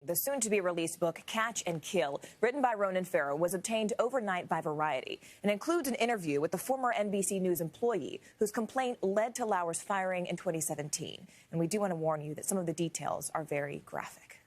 The soon-to-be-released book, Catch and Kill, written by Ronan Farrow, was obtained overnight by Variety and includes an interview with the former NBC News employee whose complaint led to Lauer's firing in 2017. And we do want to warn you that some of the details are very graphic.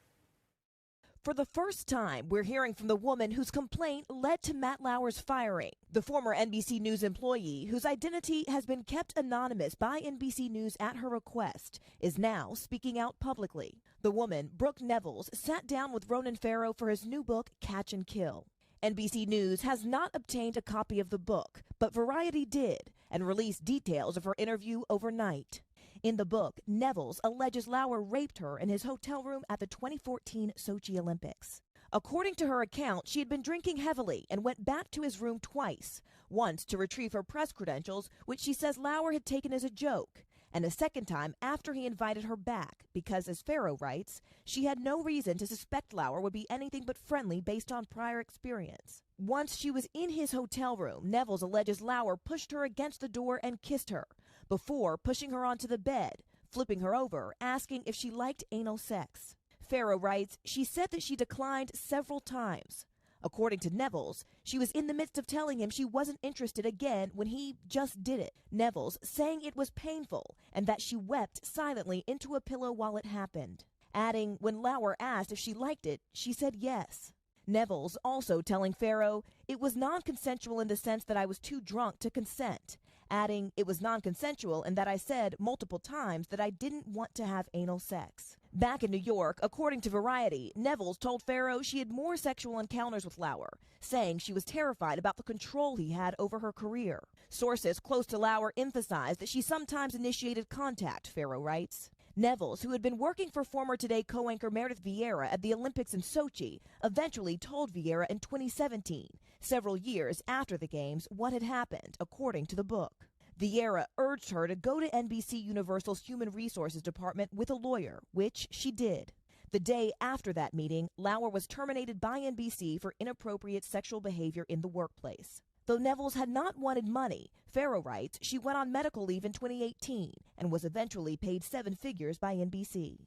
For the first time, we're hearing from the woman whose complaint led to Matt Lauer's firing. The former NBC News employee, whose identity has been kept anonymous by NBC News at her request, is now speaking out publicly. The woman, Brooke Nevils, sat down with Ronan Farrow for his new book, Catch and Kill. NBC News has not obtained a copy of the book, but Variety did and released details of her interview overnight. In the book, Nevils alleges Lauer raped her in his hotel room at the 2014 Sochi Olympics. According to her account, she had been drinking heavily and went back to his room twice, once to retrieve her press credentials, which she says Lauer had taken as a joke, and a second time after he invited her back because, as Farrow writes, she had no reason to suspect Lauer would be anything but friendly based on prior experience. Once she was in his hotel room, Nevils alleges Lauer pushed her against the door and kissed her, before pushing her onto the bed, flipping her over, asking if she liked anal sex. Farrow writes, she said that she declined several times. According to Nevils, she was in the midst of telling him she wasn't interested again when he just did it. Nevils saying it was painful and that she wept silently into a pillow while it happened. Adding, when Lauer asked if she liked it, she said yes. Nevils also telling Farrow, it was non-consensual in the sense that I was too drunk to consent. Adding, it was non-consensual and that I said multiple times that I didn't want to have anal sex. Back in New York, according to Variety, Nevils told Farrow she had more sexual encounters with Lauer, saying she was terrified about the control he had over her career. Sources close to Lauer emphasized that she sometimes initiated contact, Farrow writes. Nevils, who had been working for former Today co-anchor Meredith Vieira at the Olympics in Sochi, eventually told Vieira in 2017, several years after the games, what had happened, according to the book. Vieira urged her to go to NBC Universal's Human Resources Department with a lawyer, which she did. The day after that meeting, Lauer was terminated by NBC for inappropriate sexual behavior in the workplace. Though Nevils had not wanted money, Farrow writes she went on medical leave in 2018 and was eventually paid 7 figures by NBC.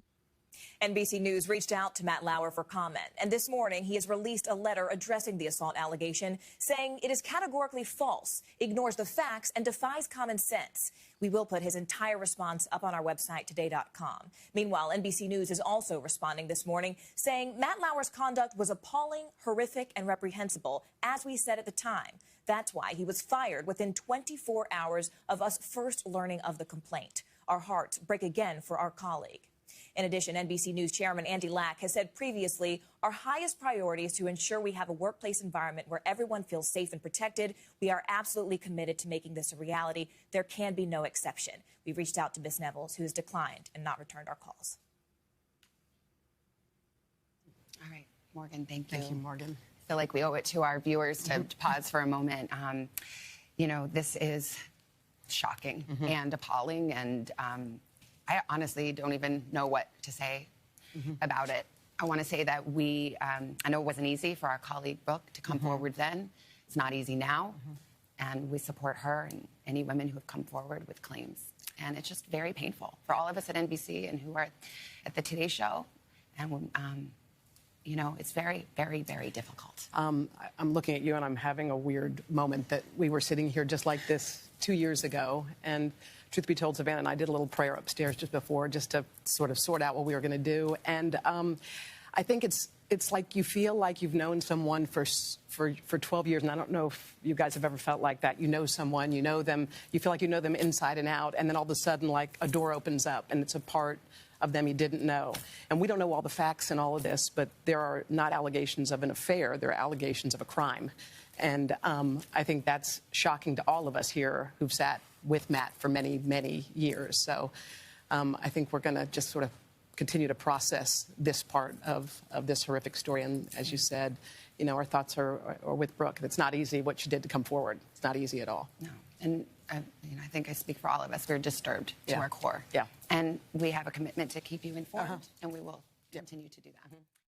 NBC News reached out to Matt Lauer for comment, and this morning he has released a letter addressing the assault allegation, saying it is categorically false, ignores the facts, and defies common sense. We will put his entire response up on our website, today.com. Meanwhile, NBC News is also responding this morning, saying Matt Lauer's conduct was appalling, horrific, and reprehensible, as we said at the time. That's why he was fired within 24 hours of us first learning of the complaint. Our hearts break again for our colleague. In addition, NBC News Chairman Andy Lack has said previously, our highest priority is to ensure we have a workplace environment where everyone feels safe and protected. We are absolutely committed to making this a reality. There can be no exception. We've reached out to Ms. Nevils, who has declined and not returned our calls. All right, Morgan, thank you. Thank you, Morgan. I feel like we owe it to our viewers to pause for a moment. You know, this is shocking and appalling, and I honestly don't even know what to say about it. I want to say that I know it wasn't easy for our colleague Brooke to come forward then. It's not easy now, and we support her and any women who have come forward with claims. And it's just very painful for all of us at NBC and who are at the Today Show. And you know, it's very, very, very difficult. I'm looking at you and I'm having a weird moment that we were sitting here just like this 2 years ago. And truth be told, Savannah and I did a little prayer upstairs just before, just to sort of sort out what we were going to do. And I think it's like you feel like you've known someone for 12 years. And I don't know if you guys have ever felt like that. You know someone, you know them, you feel like you know them inside and out. And then all of a sudden, like a door opens up and it's a part of them you didn't know. And we don't know all the facts in all of this, but there are not allegations of an affair. There are allegations of a crime. And I think that's shocking to all of us here who've sat with Matt for many, many years. So I think we're going to just sort of continue to process this part of this horrific story. And as you said, you know, our thoughts are with Brooke. It's not easy what she did to come forward. It's not easy at all. No. And you know, I think I speak for all of us. We're disturbed to our core. Yeah. And we have a commitment to keep you informed, and we will continue to do that.